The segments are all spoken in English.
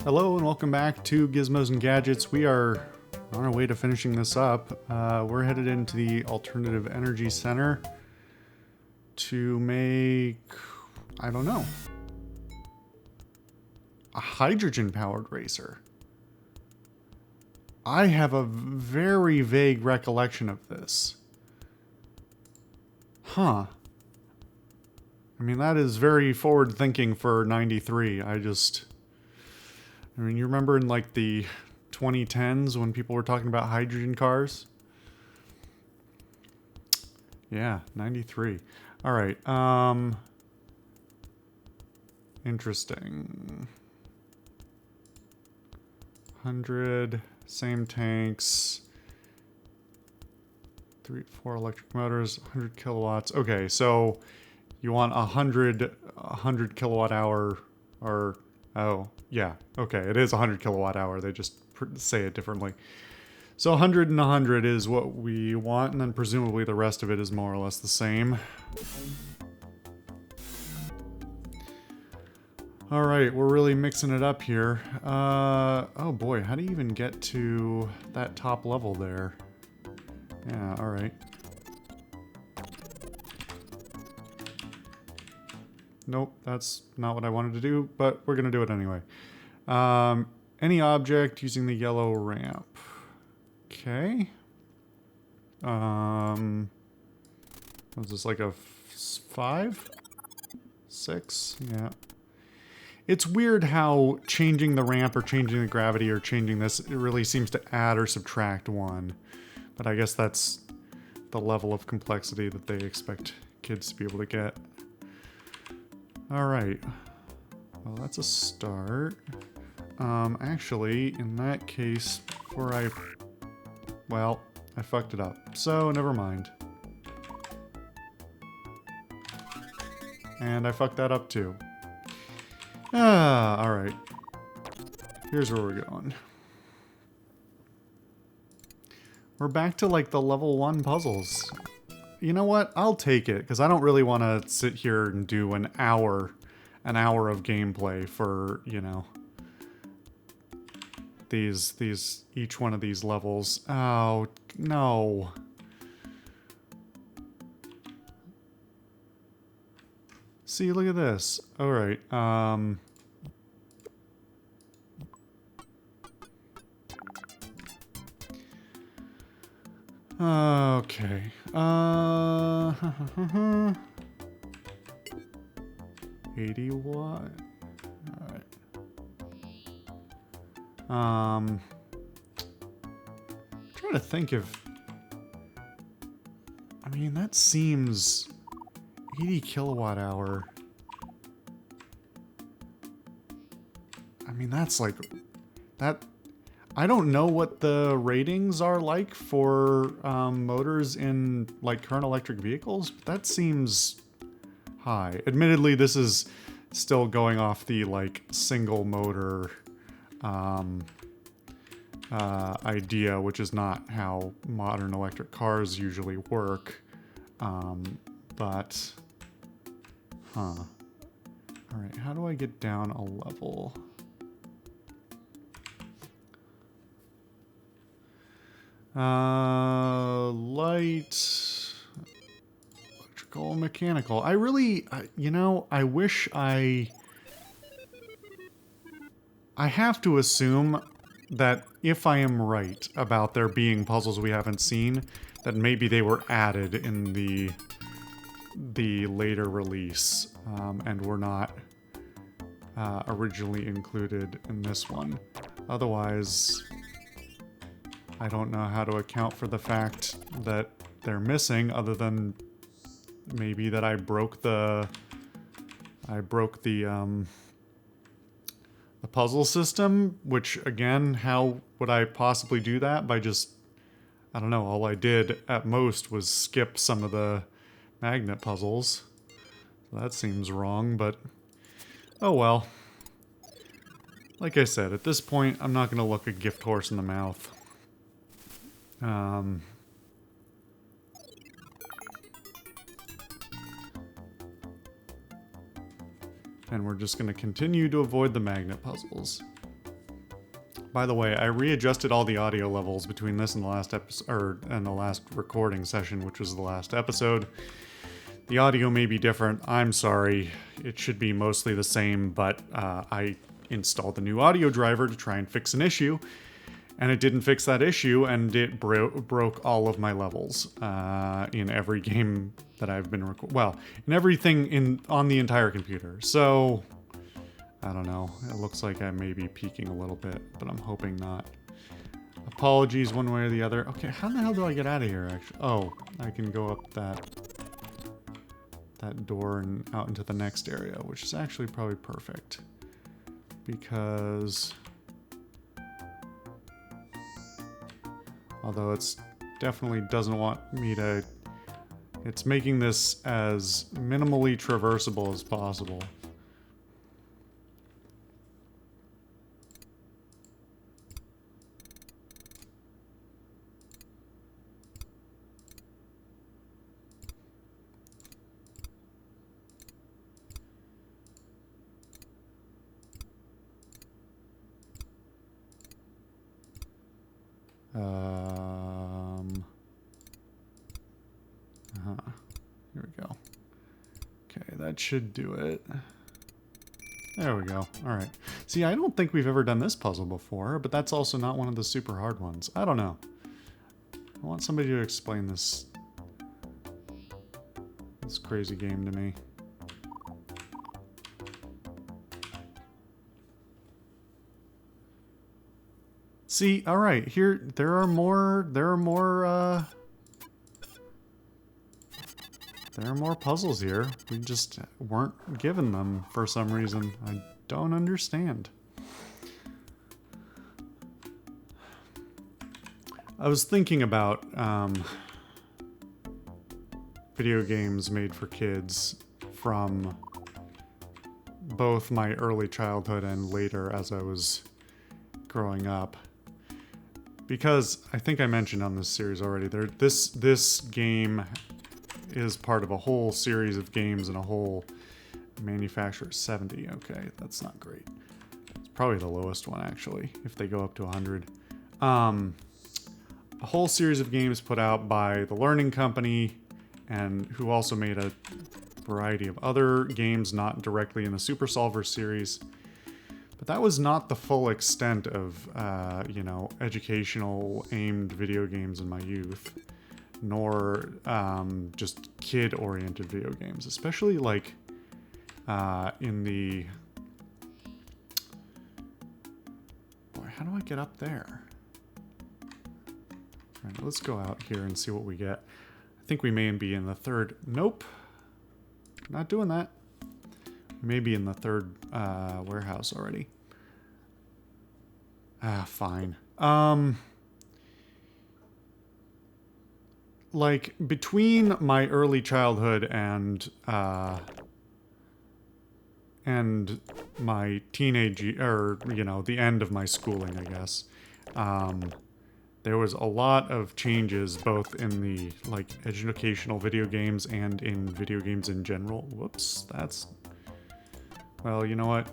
Hello and welcome back to Gizmos and Gadgets. We are on our way to finishing this up. We're headed into the Alternative Energy Center to make, I don't know, a hydrogen-powered racer. I have a very vague recollection of this. Huh. I mean, that is very forward-thinking for 93. I mean, you remember in like the 2010s when people were talking about hydrogen cars? Yeah, 93. All right. Interesting. 100, same tanks. 4 electric motors, 100 kilowatts. Okay, so you want 100 kilowatt hour or oh, yeah. Okay, it is 100 kilowatt hour. They just say it differently. So 100 and 100 is what we want, and then presumably the rest of it is more or less the same. All right, we're really mixing it up here. Oh boy, how do you even get to that top level there? Yeah, all right. Nope, that's not what I wanted to do, but we're gonna do it anyway. Any object using the yellow ramp. Okay. Was this like a 5? 6? Yeah. It's weird how changing the ramp or changing the gravity or changing this, it really seems to add or subtract 1. But I guess that's the level of complexity that they expect kids to be able to get. Alright. Well, that's a start. Actually, in that case, well, I fucked it up. So, never mind. And I fucked that up too. Alright. Here's where we're going. We're back to, like, the level 1 puzzles. You know what? I'll take it, because I don't really want to sit here and do an hour of gameplay for, you know, each one of these levels. Oh, no. See, look at this. All right. Okay. 80 watt. Alright. Trying to think if... I mean, that seems... 80 kilowatt hour. I mean, that's like... That... I don't know what the ratings are like for motors in like current electric vehicles, but that seems high. Admittedly, this is still going off the like single motor idea, which is not how modern electric cars usually work. But, huh. All right, how do I get down a level? Light, electrical, mechanical. I really, you know, I wish I have to assume that if I am right about there being puzzles we haven't seen, that maybe they were added in the later release, and were not originally included in this one. Otherwise, I don't know how to account for the fact that they're missing, other than maybe that I broke the puzzle system, which again, how would I possibly do that? By just, I don't know, all I did at most was skip some of the magnet puzzles. So that seems wrong, but oh well. Like I said, at this point, I'm not going to look a gift horse in the mouth. And we're just going to continue to avoid the magnet puzzles. By the way, I readjusted all the audio levels between this and the last episode, or and the last recording session, which was the last episode. The audio may be different. I'm sorry. It should be mostly the same, but I installed the new audio driver to try and fix an issue, and it didn't fix that issue, and it broke all of my levels in every game that I've been in everything on the entire computer. So I don't know. It looks like I may be peaking a little bit, but I'm hoping not. Apologies one way or the other. Okay, how the hell do I get out of here, actually? Oh, I can go up that door and out into the next area, which is actually probably perfect. Because... although it's definitely doesn't want me to... it's making this as minimally traversable as possible. Here we go. Okay, that should do it. There we go. Alright. See, I don't think we've ever done this puzzle before, but that's also not one of the super hard ones. I don't know. I want somebody to explain this crazy game to me. See, alright, here, there are more puzzles here. We just weren't given them for some reason. I don't understand. I was thinking about video games made for kids from both my early childhood and later as I was growing up. Because I think I mentioned on this series already, this game is part of a whole series of games and a whole manufacturer. 70. Okay, that's not great. It's probably the lowest one, actually, if they go up to 100. A whole series of games put out by the Learning Company, and who also made a variety of other games not directly in the Super Solver series. But that was not the full extent of, you know, educational aimed video games in my youth, nor just kid-oriented video games, especially like in the... boy, how do I get up there? All right, let's go out here and see what we get. I think we may be in the third... nope. Not doing that. Maybe in the third warehouse already. Fine. Like, between my early childhood and my teenage, or, you know, the end of my schooling, I guess, there was a lot of changes both in the, like, educational video games and in video games in general. Whoops, that's... well, you know what?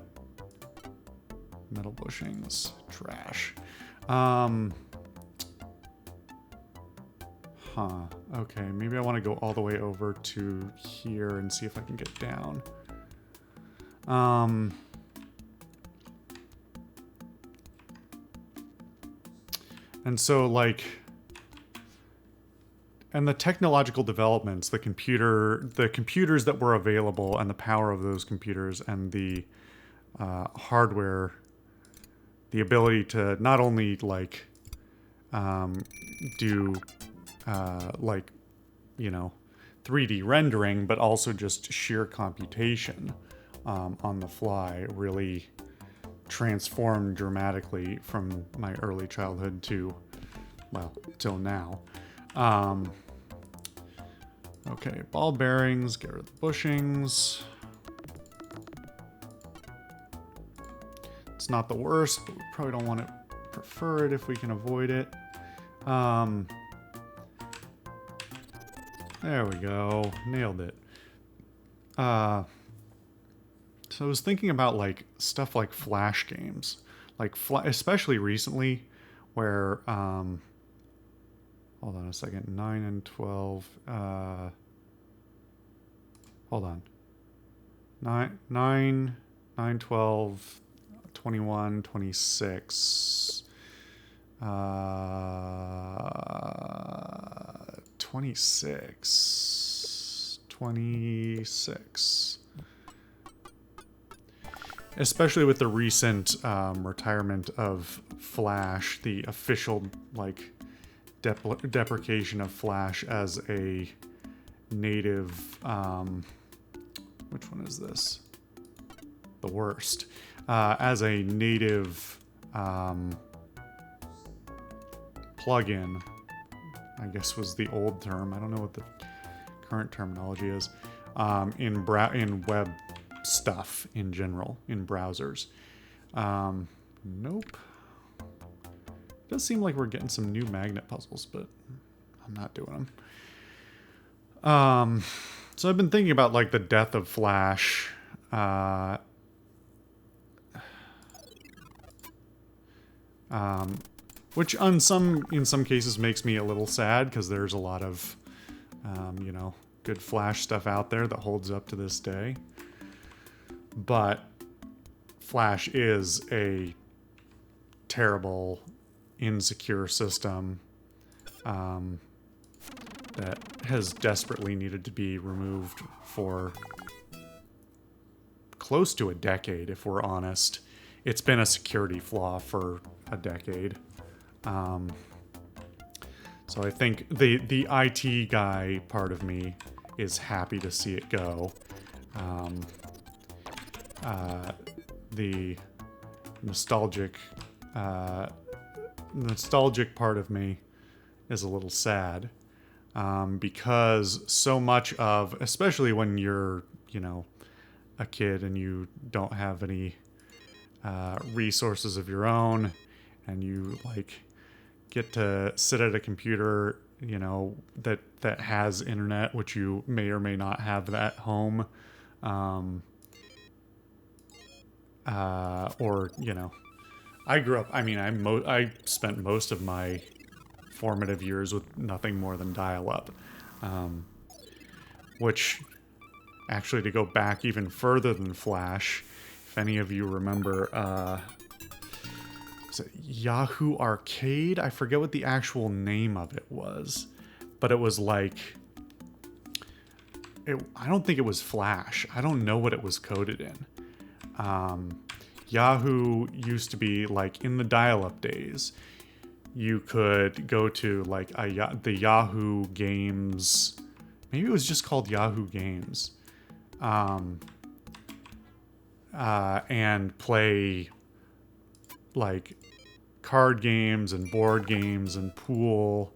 Metal bushings. Trash. Okay, maybe I want to go all the way over to here and see if I can get down. And so, like... and the technological developments, the computers that were available and the power of those computers and the hardware, the ability to not only like do like, you know, 3D rendering, but also just sheer computation on the fly really transformed dramatically from my early childhood to, well, till now. Okay, ball bearings, get rid of the bushings. It's not the worst, but we probably don't want to prefer it if we can avoid it. There we go, nailed it. So I was thinking about like stuff like Flash games. like especially recently, where hold on a second, 9 and 12. Hold on, 9, 12, 21, 26. 26. Especially with the recent retirement of Flash, the official like deprecation of Flash as a native. Which one is this? The worst. As a native plugin, I guess was the old term. I don't know what the current terminology is. In web stuff in general, in browsers. Nope. It does seem like we're getting some new magnet puzzles, but I'm not doing them. So I've been thinking about like the death of Flash. Which in some cases makes me a little sad because there's a lot of, good Flash stuff out there that holds up to this day. But Flash is a terrible, insecure system that has desperately needed to be removed for close to a decade, if we're honest. It's been a security flaw for a decade. So I think the IT guy part of me is happy to see it go. The nostalgic part of me is a little sad, because so much of, especially when you're, a kid and you don't have any resources of your own, and you like get to sit at a computer, that has internet, which you may or may not have at home, or I grew up. I mean, I spent most of my formative years with nothing more than dial-up, which actually, to go back even further than Flash, if any of you remember, was it Yahoo Arcade? I forget what the actual name of it was, but it was like, I don't think it was Flash. I don't know what it was coded in. Yahoo used to be like in the dial-up days. You could go to like the Yahoo Games. Maybe it was just called Yahoo Games. And play like card games and board games and pool,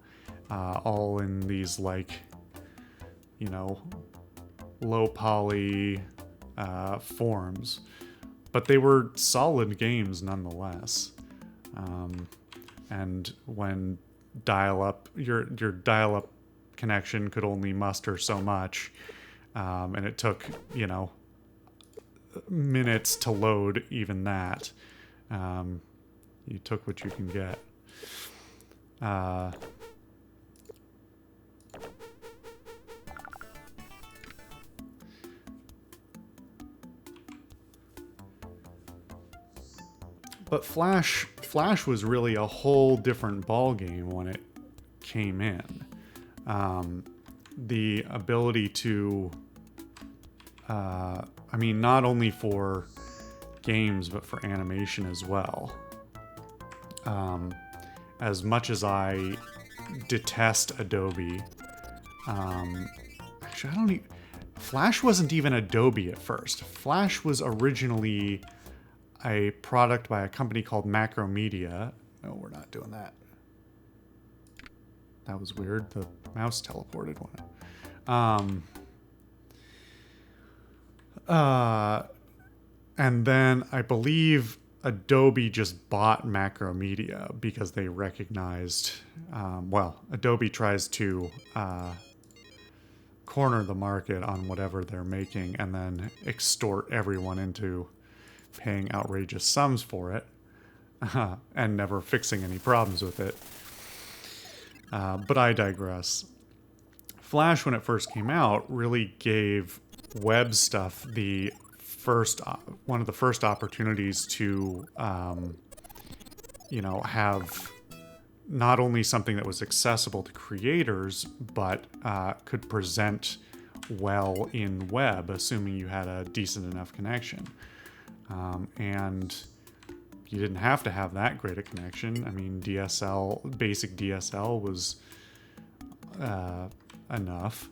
all in these like, low poly forms. But they were solid games nonetheless. And when dial-up, your dial-up connection could only muster so much, and it took, minutes to load even that. You took what you can get. But Flash was really a whole different ballgame when it came in. The ability to, not only for games, but for animation as well. As much as I detest Adobe, actually, Flash wasn't even Adobe at first. Flash was originally a product by a company called Macromedia. No, we're not doing that. That was weird. The mouse teleported one. And then I believe Adobe just bought Macromedia because they recognized, Adobe tries to corner the market on whatever they're making and then extort everyone into paying outrageous sums for it. and never fixing any problems with it. But I digress. Flash, when it first came out, really gave web stuff the first one of the first opportunities to have not only something that was accessible to creators, but could present well in web, assuming you had a decent enough connection. And you didn't have to have that great a connection. I mean, basic DSL was enough,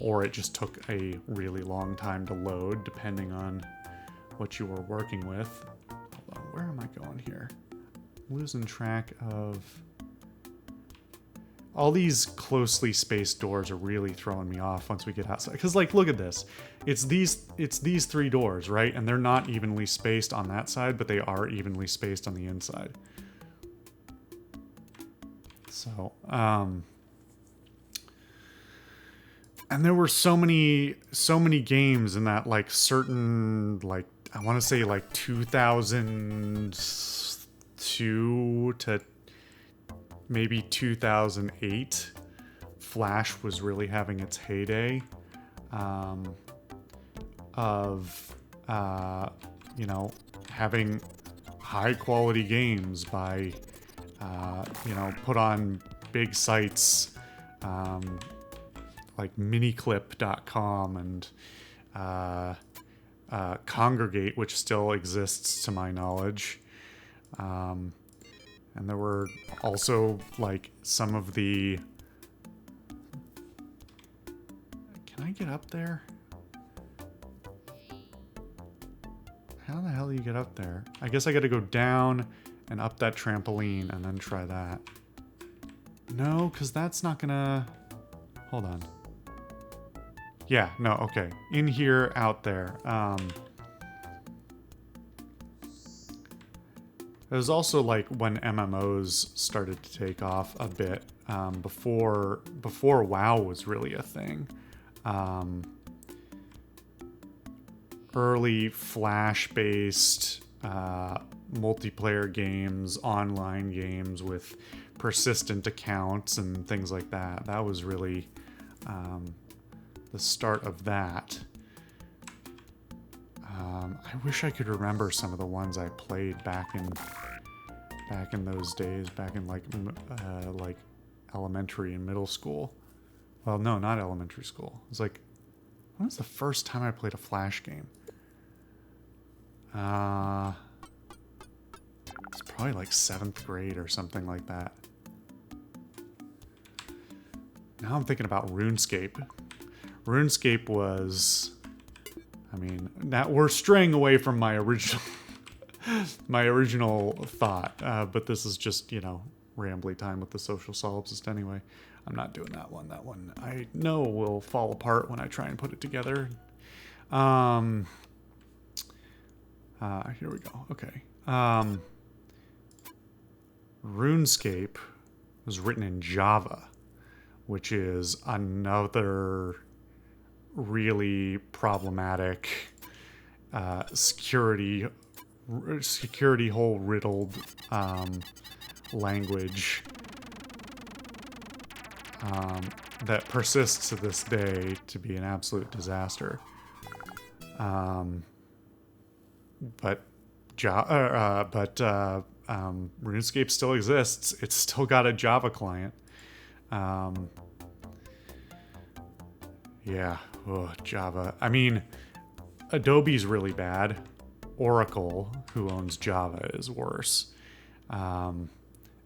or it just took a really long time to load, depending on what you were working with. Hold on, where am I going here? Losing track of... All these closely spaced doors are really throwing me off once we get outside. Because, like, look at this. It's these three doors, right? And they're not evenly spaced on that side, but they are evenly spaced on the inside. So, and there were so many games in that, like, certain, like, I want to say, like, 2002 to maybe 2008, Flash was really having its heyday of having high quality games by put on big sites like miniclip.com and Congregate, which still exists to my knowledge. And there were also, like, some of the... Can I get up there? How the hell do you get up there? I guess I gotta go down and up that trampoline and then try that. No, because that's not gonna... Hold on. Yeah, no, okay. In here, out there. It was also like when MMOs started to take off a bit, before WoW was really a thing. Early Flash-based multiplayer games, online games with persistent accounts and things like that. That was really the start of that. I wish I could remember some of the ones I played back in those days, back in like elementary and middle school. Well, no, not elementary school. It was like, when was the first time I played a Flash game? It's probably like 7th grade or something like that. Now I'm thinking about RuneScape. RuneScape was... I mean, now we're straying away from my original thought, but this is just, rambly time with the social solipsist anyway. I'm not doing that one. That one I know will fall apart when I try and put it together. Here we go. Okay. RuneScape was written in Java, which is another really problematic security hole riddled language that persists to this day to be an absolute disaster. But RuneScape still exists. It's still got a Java client. Yeah. Oh, Java. I mean, Adobe's really bad. Oracle, who owns Java, is worse. And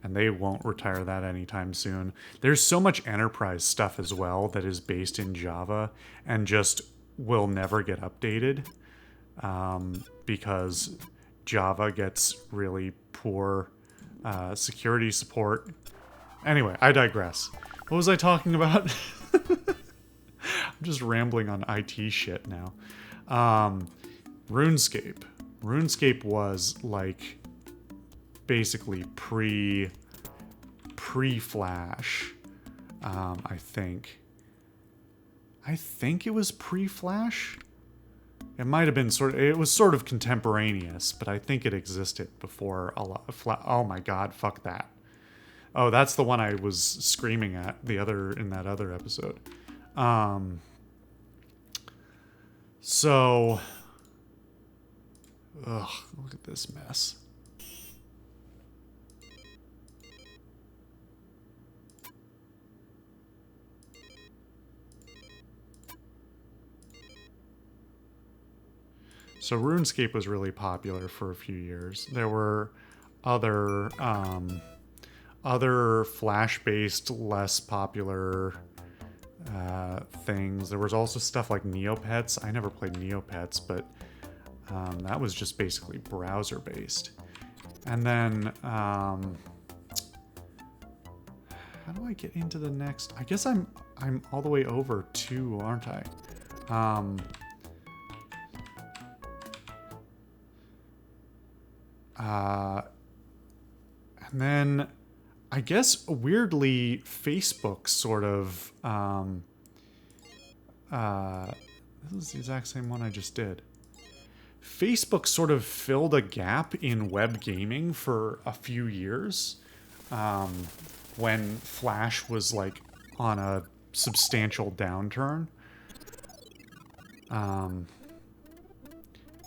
they won't retire that anytime soon. There's so much enterprise stuff as well that is based in Java and just will never get updated because Java gets really poor security support. Anyway, I digress. What was I talking about? I'm just rambling on IT shit now. RuneScape. RuneScape was like basically pre-Flash. I think it was pre-Flash. It might have been it was sort of contemporaneous, but I think it existed before a lot. Oh my god, fuck that. Oh, that's the one I was screaming at in that other episode. So, ugh, look at this mess. So RuneScape was really popular for a few years. There were other other Flash-based, less popular things. There was also stuff like Neopets. I never played Neopets, but that was just basically browser-based. And then, how do I get into the next? I guess I'm all the way over 2, aren't I? And then I guess weirdly Facebook sort of this is the exact same one I just did. Facebook sort of filled a gap in web gaming for a few years when Flash was like on a substantial downturn.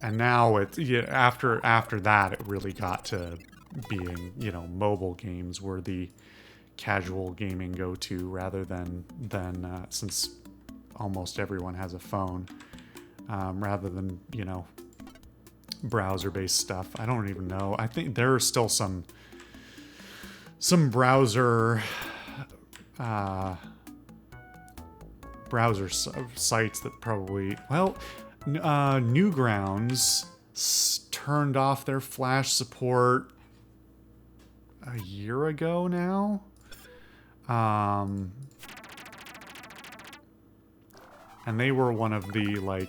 And now after that, it really got to being, mobile games were the casual gaming go-to rather than since almost everyone has a phone, rather than, browser-based stuff. I don't even know. I think there are still some browser sites that probably, well, Newgrounds turned off their Flash support a year ago now. And they were one of the,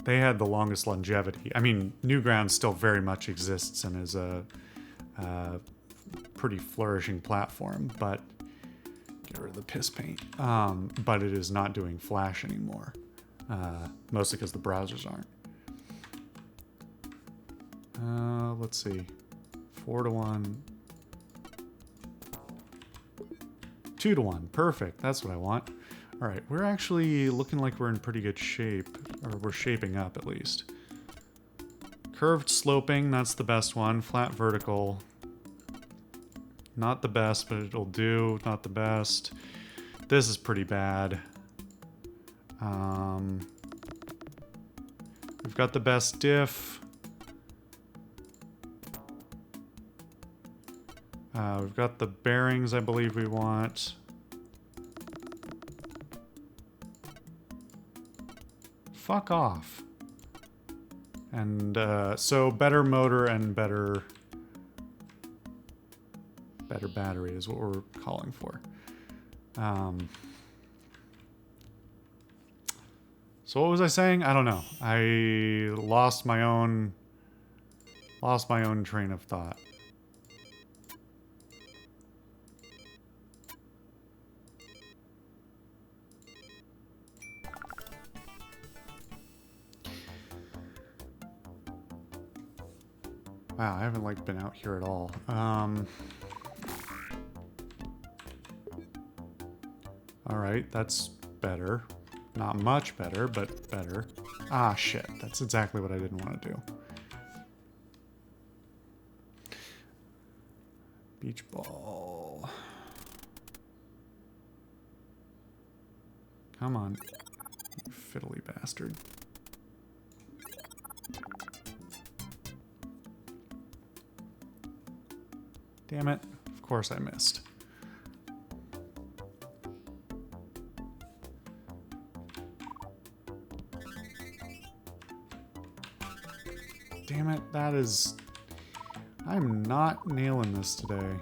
they had the longest longevity. I mean, Newgrounds still very much exists and is a pretty flourishing platform, but get rid of the piss paint. But it is not doing Flash anymore. Mostly because the browsers aren't. Let's see. 4-1. 2-1. Perfect. That's what I want. All right. We're actually looking like we're in pretty good shape. Or we're shaping up, at least. Curved sloping. That's the best one. Flat vertical. Not the best, but it'll do. Not the best. This is pretty bad. We've got the best diff. We've got the bearings I believe we want. Fuck off. And so better motor and better battery is what we're calling for. So what was I saying? I don't know. I lost my own train of thought. Wow, I haven't been out here at all. All right, that's better. Not much better, but better. Ah, shit. That's exactly what I didn't want to do. Beach ball. Come on, you fiddly bastard. Damn it. Of course I missed. Damn it, that is... I'm not nailing this today.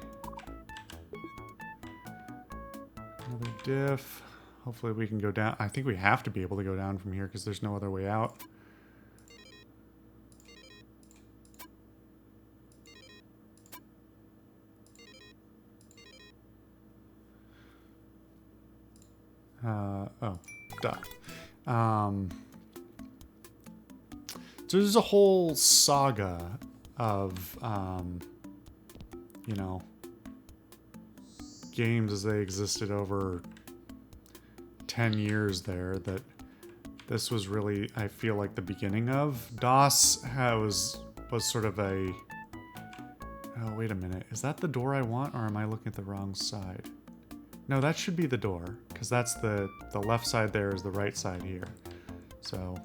Another diff. Hopefully we can go down. I think we have to be able to go down from here because there's no other way out. Oh, duh. So there's a whole saga of, you know, games as they existed over 10 years there that this was really, I feel like, the beginning of. DOS was sort of a... Oh, wait a minute. Is that the door I want, or am I looking at the wrong side? No, that should be the door, because that's the left side there is the right side here. So...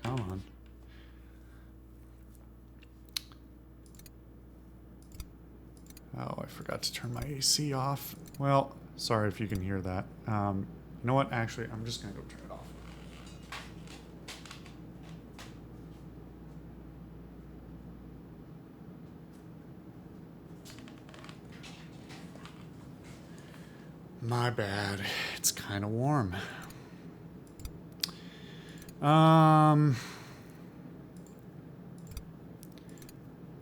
Come on. Oh, I forgot to turn my AC off. Well, sorry if you can hear that. You know what? Actually, I'm just going to go turn it off. My bad. It's kind of warm.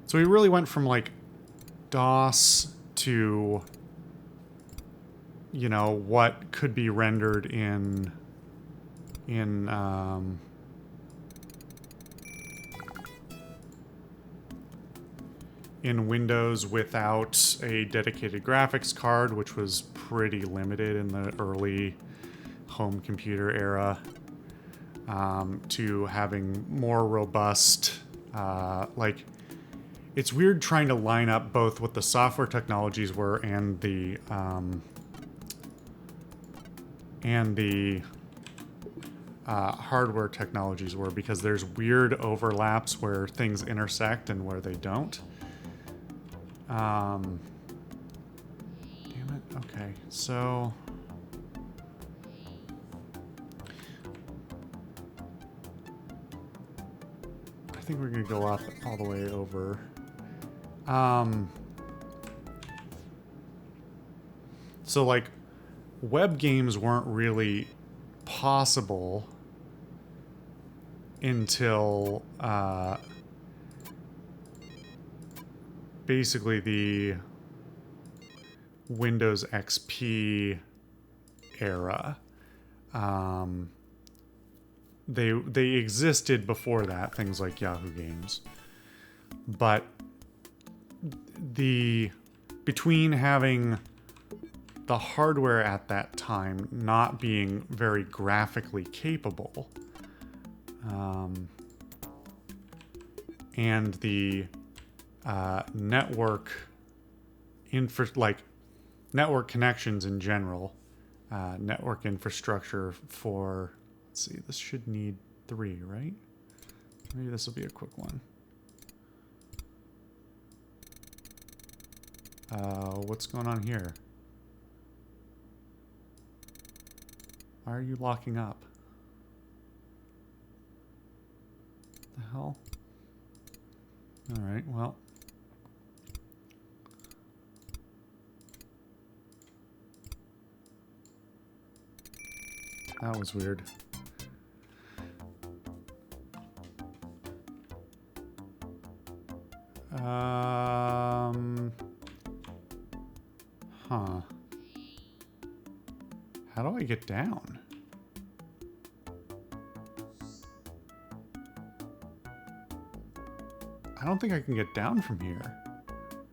So we really went from like DOS to, you know, what could be rendered in Windows without a dedicated graphics card, which was pretty limited in the early home computer era, to having more robust, like, it's weird trying to line up both what the software technologies were and the hardware technologies were, because there's weird overlaps where things intersect and where they don't. Damn it. Okay, so... I think we're gonna go up all the way over. So, like, web games weren't really possible until basically the Windows XP era. They existed before that, things like Yahoo Games, but between having the hardware at that time not being very graphically capable, and the network network connections in general, network infrastructure for, let's see, this should need 3, right? Maybe this will be a quick one. What's going on here? Why are you locking up? The hell? Alright, well. That was weird. Huh. How do I get down? I don't think I can get down from here.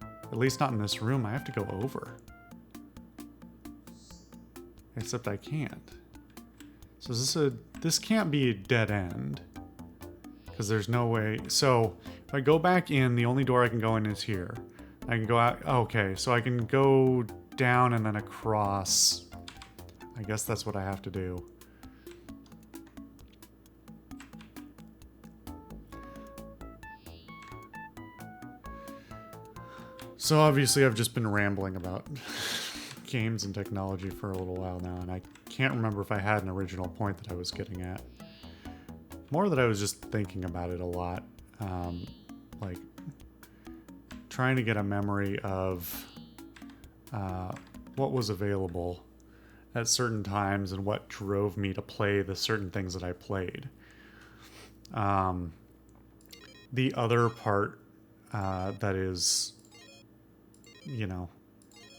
At least not in this room. I have to go over. Except I can't. So is this can't be a dead end. Because there's no way. So if I go back in, the only door I can go in is here. I can go out. Okay, so I can go down and then across. I guess that's what I have to do. So obviously I've just been rambling about games and technology for a little while now, and I can't remember if I had an original point that I was getting at. More that I was just thinking about it a lot. Like, trying to get a memory of what was available at certain times and what drove me to play the certain things that I played. The other part that is, you know,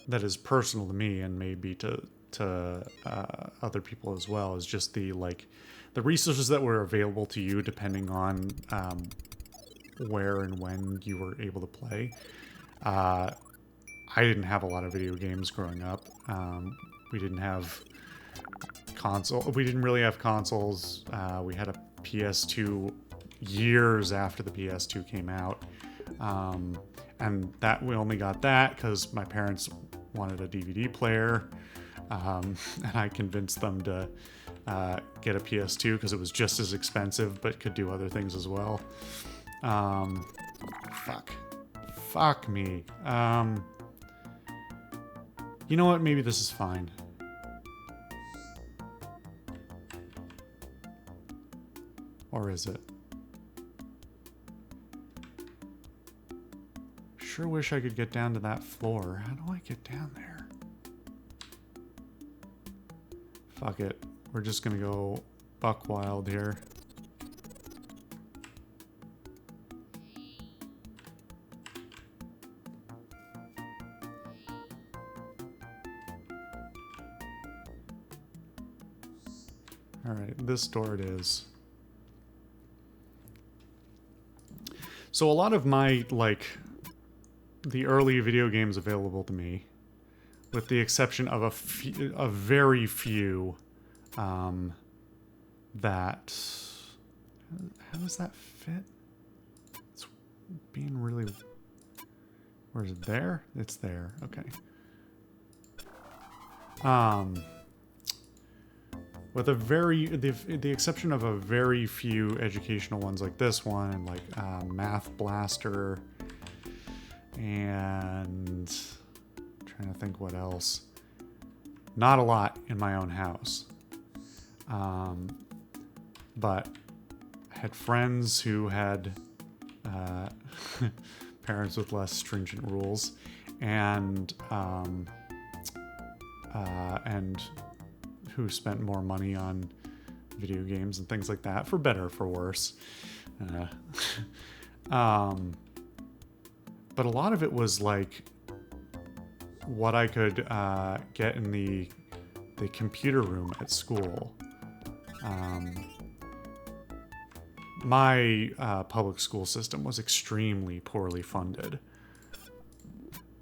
that is personal to me and maybe to to other people as well, is just the resources that were available to you depending on where and when you were able to play. I didn't have a lot of video games growing up. We didn't have we didn't really have consoles. We had a PS2 years after the PS2 came out. And that we only got that because my parents wanted a DVD player. And I convinced them to get a PS2 because it was just as expensive but could do other things as well. Fuck me. You know what? Maybe this is fine. Or is it? Sure wish I could get down to that floor. How do I get down there? Fuck it. We're just gonna go buck wild here. Alright, this door it is. So a lot of my, the early video games available to me, with the exception of a very few, that... How does that fit? It's being really... Where is it? There? It's there. Okay. With the exception of a very few educational ones like this one, like Math Blaster, and I'm trying to think what else. Not a lot in my own house. But I had friends who had parents with less stringent rules, and who spent more money on video games and things like that, for better or for worse. But a lot of it was like what I could get in the computer room at school. My public school system was extremely poorly funded,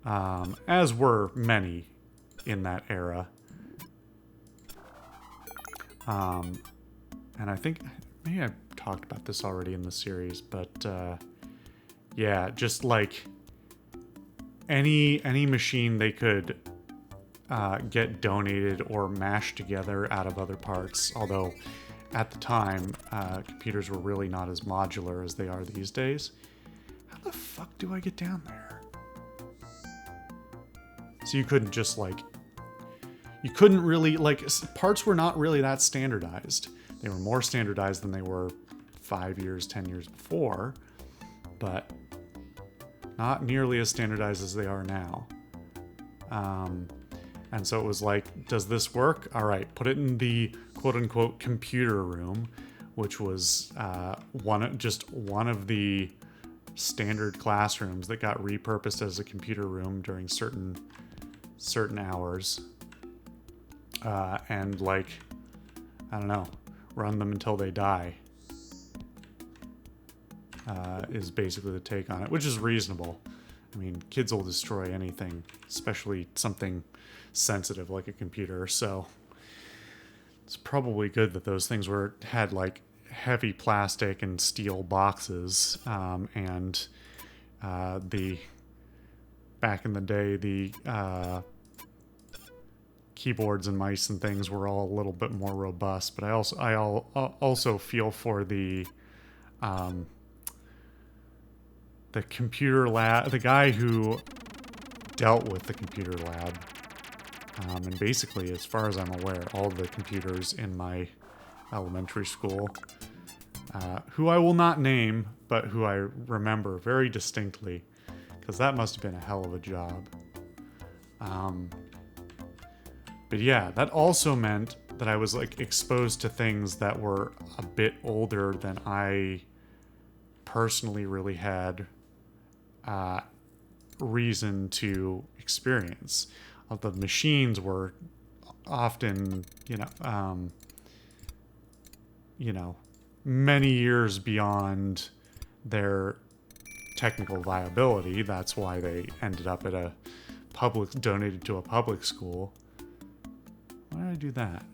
as were many in that era. And I think maybe I've talked about this already in the series, but yeah, just like any machine they could get donated or mashed together out of other parts. Although at the time, computers were really not as modular as they are these days. How the fuck do I get down there? So you couldn't just you couldn't really, parts were not really that standardized. They were more standardized than they were 5 years, 10 years before, but not nearly as standardized as they are now. And so it was like, does this work? All right, put it in the quote-unquote computer room, which was one of the standard classrooms that got repurposed as a computer room during certain hours. And I don't know, run them until they die, is basically the take on it, which is reasonable. I mean, kids will destroy anything, especially something sensitive like a computer, so it's probably good that those things had heavy plastic and steel boxes, and back in the day, the keyboards and mice and things were all a little bit more robust. But I also feel for the computer lab, the guy who dealt with the computer lab, and basically, as far as I'm aware, all the computers in my elementary school, who I will not name, but who I remember very distinctly, because that must have been a hell of a job. But yeah, that also meant that I was exposed to things that were a bit older than I personally really had reason to experience. The machines were often, many years beyond their technical viability. That's why they ended up at a donated to a public school. Why did I do that?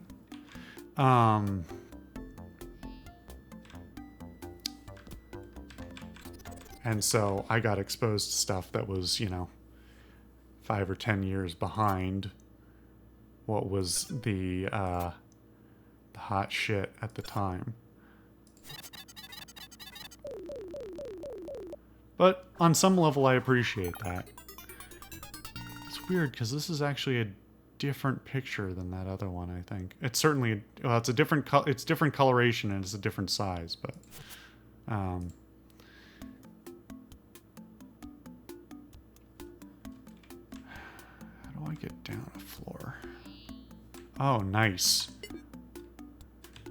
And so I got exposed to stuff that was, 5 or 10 years behind what was the hot shit at the time. But on some level, I appreciate that. It's weird because this is actually a different picture than that other one. I think it's certainly it's a different it's different coloration and it's a different size, but how do I get down a floor? Oh, nice.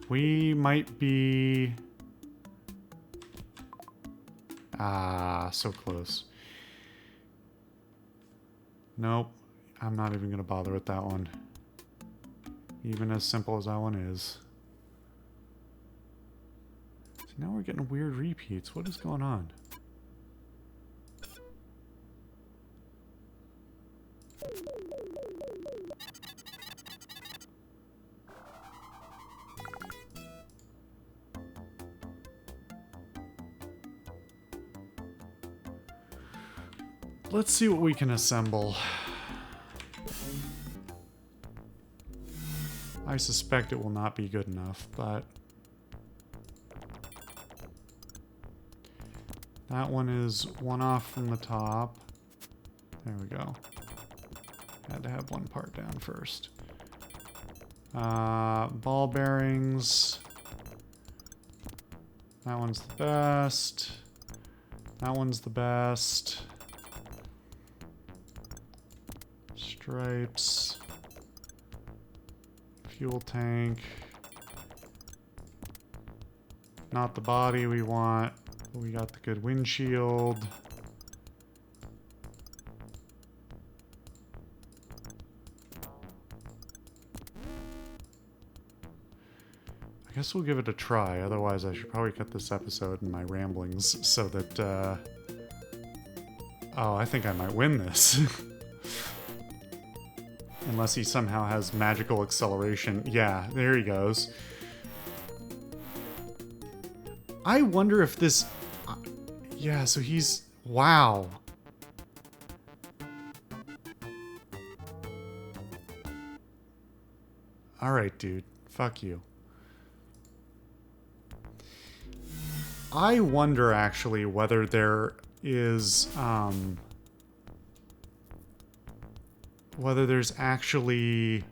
We might be so close. Nope. I'm not even going to bother with that one. Even as simple as that one is. So now we're getting weird repeats. What is going on? Let's see what we can assemble. I suspect it will not be good enough, but that one is one off from the top. There we go. Had to have one part down first. Ball bearings. That one's the best. That one's the best. Stripes. Fuel tank. Not the body we want, but we got the good windshield. I guess we'll give it a try, otherwise I should probably cut this episode and my ramblings so that, oh, I think I might win this. Unless he somehow has magical acceleration. Yeah, there he goes. I wonder if this... yeah, so he's... wow. Alright, dude. Fuck you. I wonder, actually, whether there is, whether there's actually...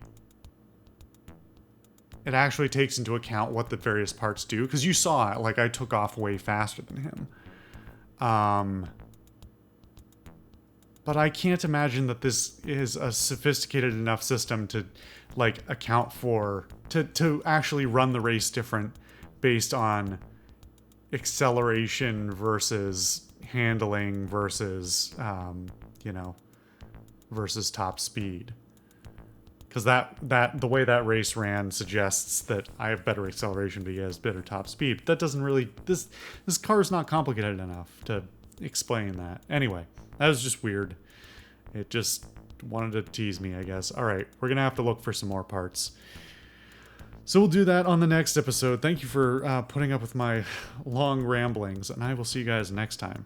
it actually takes into account what the various parts do. Because you saw it, like, I took off way faster than him. But I can't imagine that this is a sophisticated enough system to, like, account for... to actually run the race different based on acceleration versus handling versus, you know... versus top speed. Because the way that race ran suggests that I have better acceleration, but he has better top speed. But that doesn't really... This car is not complicated enough to explain that. Anyway, that was just weird. It just wanted to tease me, I guess. Alright, we're going to have to look for some more parts. So we'll do that on the next episode. Thank you for putting up with my long ramblings, and I will see you guys next time.